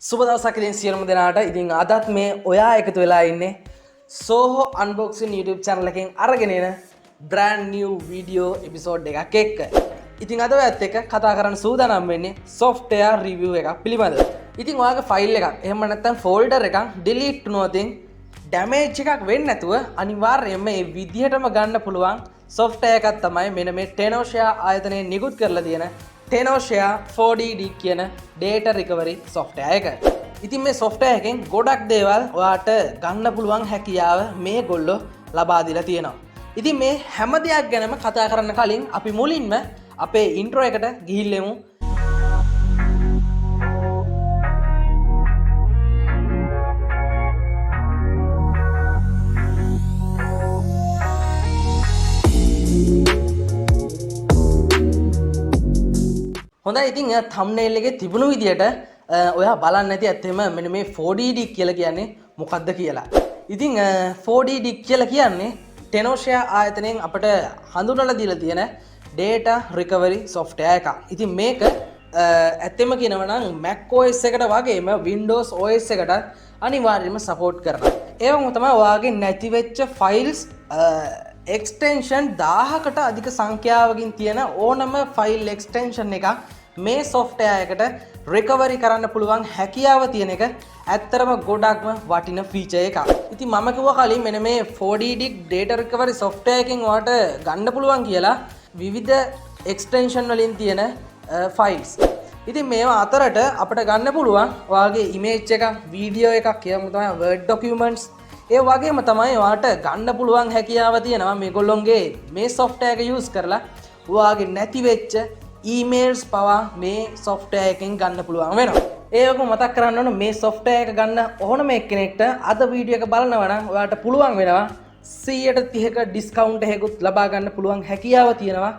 සුබ දවසක් ඉතින් සියලුම දෙනාට. ඉතින් අදත් මේ ඔයා එකතු වෙලා ඉන්නේ සෝහෝ අන්බොක්සින් YouTube channel එකෙන් අරගෙන එන brand new video episode එකක් එක්ක. ඉතින් අද ඔයත් එක්ක කතා කරන්න සූදානම් වෙන්නේ software review එකක් පිළිබඳව. ඉතින් ඔයාගේ ෆයිල් එකක් එහෙම නැත්නම් folder එකක් delete වුණොත් damage එකක් වෙන්නේ නැතුව අනිවාර්යයෙන්ම මේ විදිහටම ගන්න පුළුවන් software එකක් තමයි මෙන්න මේ Tenorshare ආයතනයේ නිකුත් කරලා තියෙන Tenorshare 4DD කියන data recovery software එක. ඉතින් මේ software එකෙන් ගොඩක් දේවල් ඔයාට ගන්න පුළුවන් හැකියාව මේගොල්ලෝ ලබා දීලා තියෙනවා. ඉතින් මේ හැම දෙයක් ගැනම කතා කරන්න කලින් අපි මුලින්ම අපේ intro එකට ගිහිල්ලෙමු. හොඳයි ඉතින් thumbnail එකේ තිබුණු විදියට ඔයා බලන්න ඇති ඇත්තෙම මෙන්න මේ 4DD කියලා කියන්නේ මොකක්ද කියලා. ඉතින් 4DD කියලා කියන්නේ Tenorshare ආයතනයෙන් අපිට හඳුන්වලා දීලා තියෙන data recovery software එකක්. ඉතින් මේක ඇත්තෙම කියනවා නම් Mac OS එකට වගේම Windows OS එකටත් අනිවාර්යයෙන්ම support කරනවා. ඒ වගේම තමයි ඔයාගේ නැති වෙච්ච files extension 1000කට අධික සංඛ්‍යාවකින් තියෙන ඕනම file extension එකක් මේ software එකට recovery කරන්න පුළුවන් හැකියාව තියෙන එක ඇත්තරම ගොඩක්ම වටින feature එකක්. ඉතින් මම කිව්වා කලින් මෙන්න මේ 4DD data recovery software එකෙන් ඔයාලට ගන්න පුළුවන් කියලා විවිධ extension වලින් තියෙන files. ඉතින් මේවා අතරට අපිට ගන්න පුළුවන් ඔයාගේ image එකක්, video එකක් කියමු තමයි word documents. ඒ වගේම තමයි ඔයාලට ගන්න පුළුවන් හැකියාව තියෙනවා මේගොල්ලොන්ගේ මේ software එක use කරලා ඔයාගේ නැති වෙච්ච emails පවා මේ software එකෙන් ගන්න පුළුවන් වෙනවා. ඒක මතක් කරගන්න ඕන මේ software එක ගන්න ඕනම එක්කෙනෙක්ට අද වීඩියෝ එක බලනවා නම් ඔයාලට පුළුවන් වෙනවා 130ක discount එකකුත් ලබා ගන්න පුළුවන් හැකියාව තියෙනවා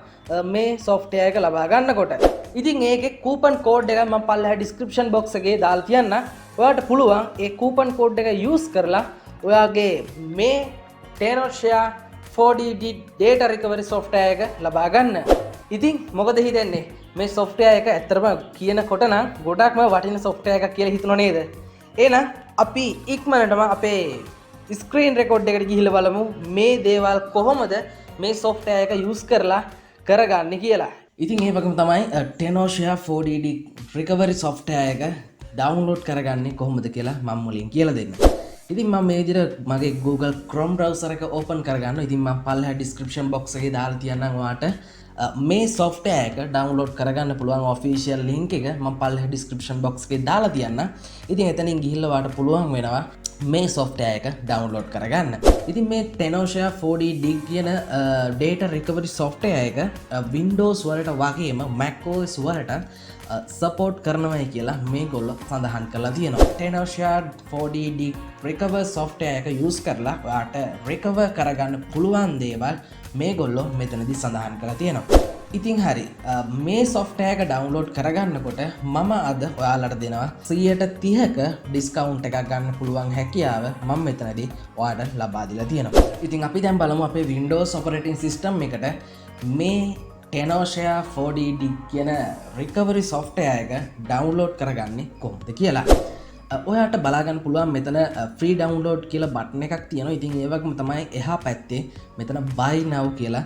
මේ software එක ලබා ගන්නකොට. ඉතින් ඒකේ coupon code එක මම පල්ලෙහා description box එකේ දාලා තියන්න. ඔයාලට පුළුවන් ඒ coupon code එක use කරලා ඔයාගේ මේ Tenorshare 4DD data recovery software එක ලබා ගන්න. ඉතින් මොකද හිතන්නේ මේ software එක ඇත්තටම කියනකොට නම් ගොඩක්ම වටින software එකක් කියලා හිතනව නේද? එහෙනම් අපි ඉක්මනටම අපේ screen record එකට ගිහිල්ලා බලමු මේ දේවල් කොහොමද මේ software එක use කරලා කරගන්නේ කියලා. ඉතින් ඒ වගේම තමයි Tenorshare 4DD recovery software එක download කරගන්නේ කොහොමද කියලා මම මුලින් කියලා දෙන්නම්. ඉතින් මම මේ විදිහට මගේ Google Chrome browser එක open කරගන්නවා. ඉතින් මම පල්ලෙහා description box එකේ දාලා තියන්නම් ඔයාලට මේ software එක download කරගන්න පුළුවන් official link එක මම පල්ලෙහා description box එකේ දාලා තියන්න. ඉතින් එතනින් ගිහිල්ලා ඔයාලට පුළුවන් වෙනවා මේ software එක download කරගන්න. ඉතින් මේ Tenorshare 4DD කියන data recovery software එක Windows වලට වගේම Mac OS වලට support කරනවායි කියලා මේගොල්ලෝ සඳහන් කරලා තියෙනවා. Tenorshare 4DD recover software එක use කරලා ඔයාට recover කරගන්න පුළුවන් දේවල් මේගොල්ලෝ මෙතනදී සඳහන් කරලා තියෙනවා. ඉතින් හරි මේ software එක download කරගන්නකොට මම අද ඔයාලට දෙනවා 130ක discount එකක් ගන්න පුළුවන් හැකියාව මම මෙතනදී ඔයාලට ලබා දීලා තියෙනවා. ඉතින් අපි දැන් බලමු අපේ Windows operating system එකට මේ Tenorshare 4DD කියන recovery software එක download කරගන්නේ කොහොමද කියලා. ඔයාට බලාගන්න පුළුවන් මෙතන free download කියලා බටන් එකක් තියෙනවා. ඉතින් ඒ වගේම තමයි එහා පැත්තේ මෙතන buy now කියලා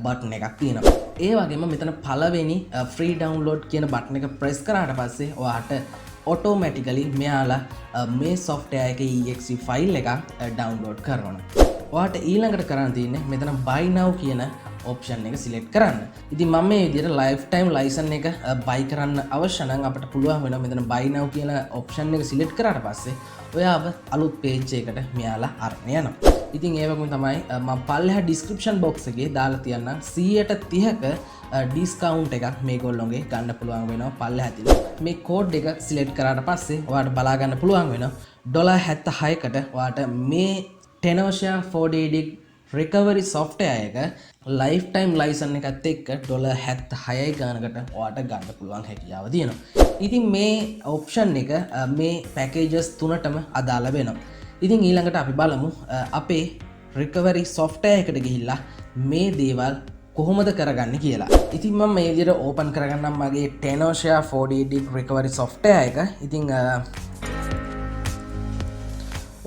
බටන් එකක් තියෙනවා. ඒ වගේම මෙතන පළවෙනි free download කියන බටන් එක press කරාට පස්සේ ඔයාට automatically මෙයාලා මේ software එකේ exe file එකක් download කරනවා. ඔයාට ඊළඟට කරන්න තියෙන්නේ මෙතන buy now කියන option එක select කරන්න. ඉතින් මම මේ විදිහට lifetime license එක buy කරන්න අවශ්‍ය නම් අපිට පුළුවන් වෙනවා මෙතන buy now කියලා option එක select කරාට පස්සේ ඔයාව අලුත් page එකකට මෙයාලා අරගෙන යනවා. ඉතින් ඒ වගේම තමයි මම පල්ලෙහා description box එකේ දාලා තියන්නම් 130ක discount එකක් මේගොල්ලෝගේ ගන්න පුළුවන් වෙනවා පල්ලෙහා තියෙන. මේ code එක select කරාට පස්සේ ඔයාලට බලා ගන්න පුළුවන් වෙනවා $76කට ඔයාලට මේ Tenorshare 4DD recovery software එක lifetime license එකත් එක්ක $76 ගානකට ඔයාට ගන්න පුළුවන් හැකියාව තියෙනවා. ඉතින් මේ option එක මේ packages තුනටම අදාළ වෙනවා. ඉතින් ඊළඟට අපි බලමු අපේ recovery software එකට ගිහිල්ලා මේ දේවල් කොහොමද කරගන්නේ කියලා. ඉතින් මම මේ විදිහට open කරගන්නම් මගේ Tenorshare 4DD recovery software එක. ඉතින්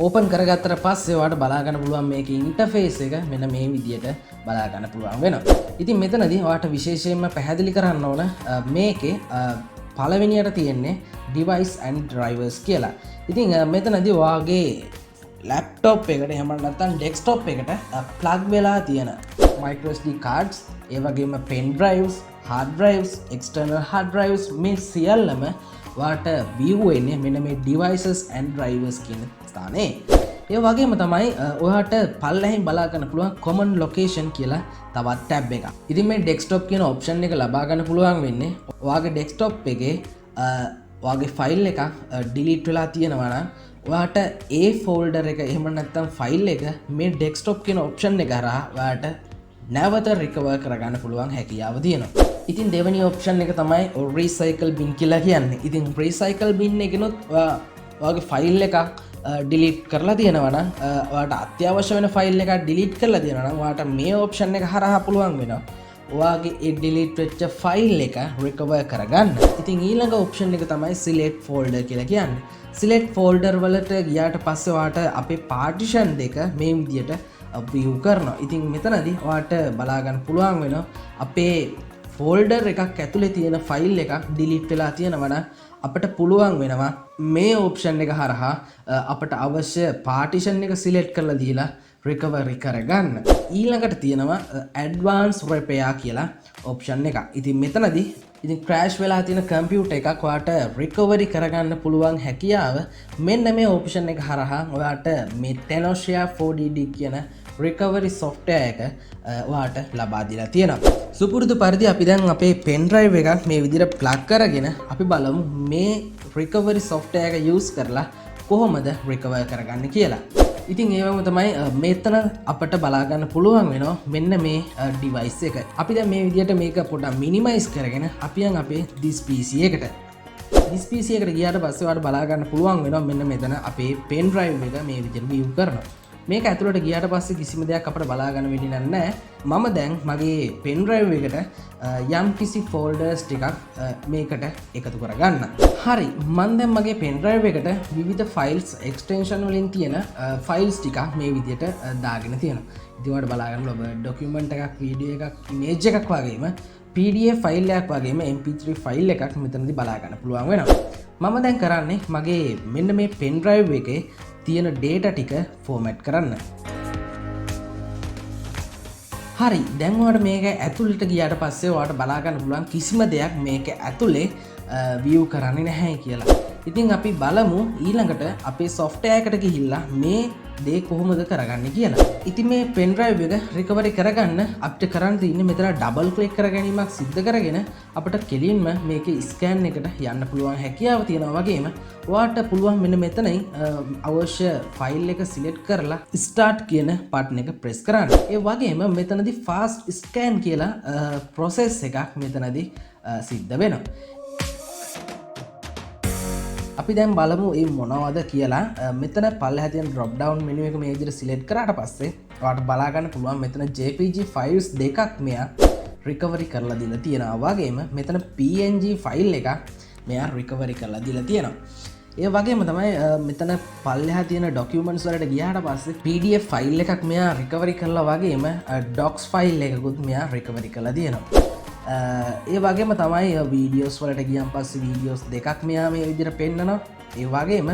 ඕපන් කරගත්තට පස්සේ ඔයාලට බලා ගන්න පුළුවන් මේකේ ඉන්ටර්ෆේස් එක මෙන්න මේ විදියට බලා ගන්න පුළුවන් වෙනවා. ඉතින් මෙතනදී ඔයාලට විශේෂයෙන්ම පැහැදිලි කරන්න ඕන මේකේ පළවෙනියට තියෙන්නේ device and drivers කියලා. ඉතින් මෙතනදී ඔයාගේ ලැප්ටොප් එකට එහෙම නැත්නම් ඩෙස්ක්ටොප් එකට ප්ලග් වෙලා තියෙන micro SD cards, ඒ වගේම pen drives, hard drives, external hard drives මේ සියල්ලම ඔයාලට view වෙන්නේ මෙන්න මේ devices and drivers කියන ස්ථානේ. ඒ වගේම තමයි ඔයාලට පල්ලෙහින් බලා ගන්න පුළුවන් common location කියලා තවත් tab එකක්. ඉතින් මේ desktop කියන option එක ලබා ගන්න පුළුවන් වෙන්නේ ඔයාගේ desktop එකේ ඔයාගේ file එකක් delete වෙලා තියෙනවා නම් ඔයාට ඒ ෆෝල්ඩර් එක එහෙම නැත්නම් ෆයිල් එක මේ ඩෙස්ක්ටොප් කියන ඔප්ෂන් එක හරහා ඔයාට නැවත රිකවර් කරගන්න පුළුවන් හැකියාව තියෙනවා. ඉතින් දෙවෙනි ඔප්ෂන් එක තමයි රීසයිකල් බින් කියලා කියන්නේ. ඉතින් රීසයිකල් බින් එකනොත් ඔයාගේ ෆයිල් එකක් ඩිලීට් කරලා තියෙනවා නම් ඔයාට අත්‍යවශ්‍ය වෙන ෆයිල් එකක් ඩිලීට් කරලා තියෙනවා නම් ඔයාට මේ ඔප්ෂන් එක හරහා පුළුවන් වෙනවා ඔයාගේ ඒ ඩිලීට් වෙච්ච ෆයිල් එක රිකවර් කරගන්න. ඉතින් ඊළඟ ඔප්ෂන් එක තමයි සිලෙක්ට් ෆෝල්ඩර් කියලා කියන්නේ. සිලෙක්ට් ෆෝල්ඩර් වලට ගියාට පස්සේ ඔයාට අපේ පාර්ටිෂන් දෙක මේ විදියට view කරනවා. ඉතින් මෙතනදී ඔයාට බලා ගන්න පුළුවන් වෙනවා අපේ ෆෝල්ඩර් එකක් ඇතුලේ තියෙන ෆයිල් එකක් ඩිලීට් වෙලා තියෙනවා නම් අපිට පුළුවන් වෙනවා මේ ඔප්ෂන් එක හරහා අපට අවශ්‍ය පාර්ටිෂන් එක සිලෙක්ට් කරලා දීලා රිකවරි කරගන්න. ඊළඟට තියෙනවා ඇඩ්වාන්ස් රිපෙයාර් කියලා ඔප්ෂන් එකක්. ඉතින් මෙතනදී ඉතින් ක්‍රෑෂ් වෙලා තියෙන කම්පියුටර් එකක් ඔයාට රිකවරි කරගන්න පුළුවන් හැකියාව මෙන්න මේ ඔප්ෂන් එක හරහා ඔයාට මේ Tenorshare 4DD කියන රිකවරි software එක ඔයාට ලබා දීලා තියෙනවා. සුපුරුදු පරිදි අපි දැන් අපේ pen drive එකක් මේ විදිහට plug කරගෙන අපි බලමු මේ රිකවරි software එක use කරලා කොහොමද රිකවර් කරගන්නේ කියලා. ඉතින් ඒවම තමයි මෙතන අපට බලාගන්න පුළුවන් වෙනවා මෙන්න මේ ඩිවයිස් එක. අපි දැන් මේ විදිහට මේක පොඩ්ඩක් මිනිමයිස් කරගෙන අපි යන් අපේ this PC එකට. this PC එකට ගියාට පස්සේ ඔයාලට බලා ගන්න පුළුවන් වෙනවා මෙන්න මෙතන අපේ pen drive එක මේ විදිහට view කරනවා. මේක ඇතුළට ගියාට පස්සේ කිසිම දෙයක් අපිට බලා ගන්න වෙන්නේ නැහැ. මම දැන් මගේ pen drive එකට යම් කිසි folders ටිකක් මේකට එකතු කරගන්න. හරි, මම දැන් මගේ pen drive එකට විවිධ files extension වලින් තියෙන files ටිකක් මේ විදිහට දාගෙන තියෙනවා. ඉතින් ඔයාලට බලා ගන්න ඔබ document එකක්, video එකක්, image එකක් වගේම PDF ෆයිල් එකක් වගේම MP3 ෆයිල් එකක් මෙතනදී බලා ගන්න පුළුවන් වෙනවා. මම දැන් කරන්නේ මගේ මෙන්න මේ pen drive එකේ තියෙන data ටික format කරන්න. හරි, දැන් ඔයාලට මේක ඇතුළට ගියාට පස්සේ ඔයාලට බලා ගන්න පුළුවන් කිසිම දෙයක් මේක ඇතුලේ view කරන්නේ නැහැ කියලා. ඉතින් අපි බලමු ඊළඟට අපේ software එකට ගිහිල්ලා මේ දේ කොහොමද කරගන්නේ කියලා. ඉතින් මේ pen drive එක recovery කරගන්න අපිට කරන්න තියෙන්නේ මෙතන double click කර ගැනීමක් සිද්ධ කරගෙන අපිට කෙලින්ම මේකේ scan එකට යන්න පුළුවන් හැකියාව තියෙනවා. වගේම ඔයාලට පුළුවන් මෙන්න මෙතනින් අවශ්‍ය ෆයිල් එක select කරලා start කියන button එක press කරන්න. ඒ වගේම මෙතනදී fast scan කියලා process එකක් මෙතනදී සිද්ධ වෙනවා. අපි දැන් බලමු මේ මොනවද කියලා. මෙතන පල්ලෙහා තියෙන drop down menu එක මේ විදිහට select කරාට පස්සේ ඔයාලට බලා ගන්න පුළුවන් මෙතන JPG files දෙකක් මෙයා recovery කරලා දීලා තියෙනවා. වගේම මෙතන PNG file එකක් මෙයා recovery කරලා දීලා තියෙනවා. ඒ වගේම තමයි මෙතන පල්ලෙහා තියෙන documents වලට ගියාට පස්සේ PDF file එකක් මෙයා recovery කරලා වගේම docs file එකකුත් මෙයා recovery කරලා තියෙනවා. ඒ වගේම තමයි වීඩියෝස් වලට ගියන් පස්සේ වීඩියෝස් දෙකක් මෙයා මේ විදිහට පෙන්නනවා. ඒ වගේම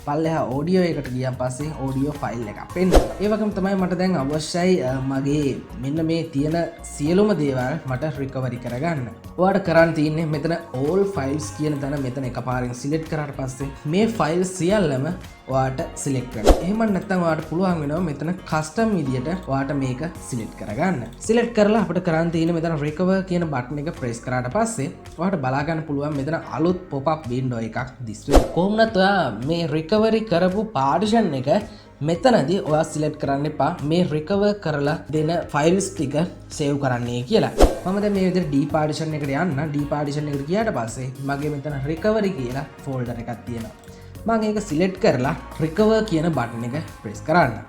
පල්ලෙහා ඔඩියෝ එකට ගියන් පස්සේ ඔඩියෝ ෆයිල් එකක් පෙන්නනවා. ඒ වගේම තමයි මට දැන් අවශ්‍යයි මගේ මෙන්න මේ තියෙන සියලුම දේවල් මට රිකවරි කරගන්න. ඔයාලට කරන්න තියෙන්නේ මෙතන all files කියන තැන මෙතන එකපාරින් select කරාට පස්සේ මේ ෆයිල් සියල්ලම ඔයාලට select කරන්න. එහෙම නැත්නම් ඔයාලට පුළුවන් වෙනවා මෙතන custom විදියට ඔයාලට මේක select කරගන්න. select කරලා අපිට කරන්න තියෙන්නේ මෙතන recover කියන button එක press කරාට පස්සේ ඔයාලට බලා ගන්න පුළුවන් මෙතන අලුත් pop up window එකක් දිස් වෙනවා. කොහොමද ඔයා මේ recovery කරපු partition එක මෙතනදී ඔයා select කරන්න එපා මේ recover කරලා දෙන files ටික save කරන්නේ කියලා. මම දැන් මේ විදිහට D partition එකට යන්න. D partition එකට ගියාට පස්සේ මගේ මෙතන recovery කියලා folder එකක් තියෙනවා. මම ඒක select කරලා recover කියන button එක press කරන්න.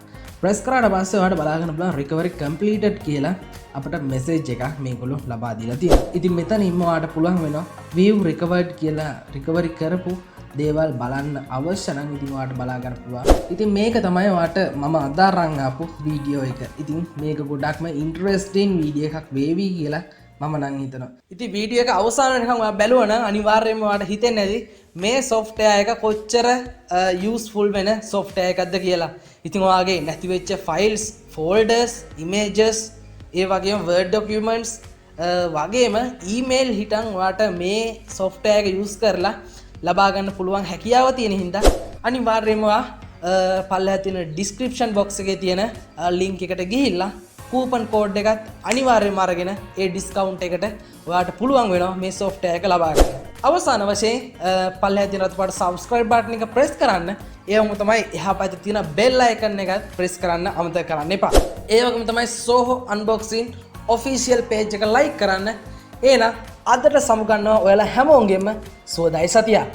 ප්‍රෙස් කරාට පස්සේ ඔයාලට බලා ගන්න පුළුවන් recovery completed කියලා අපට මෙසේජ් එකක් මේගොල්ලෝ ලබා දීලා තියෙනවා. ඉතින් මෙතනින්ම ඔයාලට පුළුවන් වෙනවා view recovered කියලා recovery කරපු දේවල් බලන්න අවශ්‍ය නම් ඉතින් ඔයාලට බලා ගන්න පුළුවන්. ඉතින් මේක තමයි ඔයාලට මම අද අරන් ආපු වීඩියෝ එක. ඉතින් මේක ගොඩක්ම ඉන්ටරෙස්ටිං වීඩියෝ එකක් වේවි කියලා මම නම් හිතනවා. ඉතින් වීඩියෝ එක අවසාන වෙනකන් ඔයා බැලුවා නම් අනිවාර්යයෙන්ම ඔයාලට හිතෙන්නේ නැති මේ software එක කොච්චර useful වෙන software එකක්ද කියලා. ඉතින් ඔයාගේ නැති වෙච්ච files, folders, images, ඒ වගේම word documents වගේම email හිටන් ඔයාට මේ software එක use කරලා ලබා ගන්න පුළුවන් හැකියාව තියෙන හින්දා අනිවාර්යයෙන්ම ඔයා පල්ලෙහා තියෙන description box එකේ තියෙන link එකට ගිහිල්ලා කූපන් කෝඩ් එකත් අනිවාර්යයෙන්ම අරගෙන ඒ ඩිස්කවුන්ට් එකට ඔයාට පුළුවන් වෙනවා මේ software එක ලබා ගන්න. අවසාන වශයෙන් පල්ලෙහා තියෙන රතු පාට subscribe button එක press කරන්න. ඒ වගේම තමයි එහා පැත්තේ තියෙන bell icon එකත් press කරන්න අමතක කරන්න එපා. ඒ වගේම තමයි Soho unboxing official page එක like කරන්න. එහෙනම් අදට සමුගන්නවා ඔයාලා හැමෝගෙම සුවදායි සතියක්.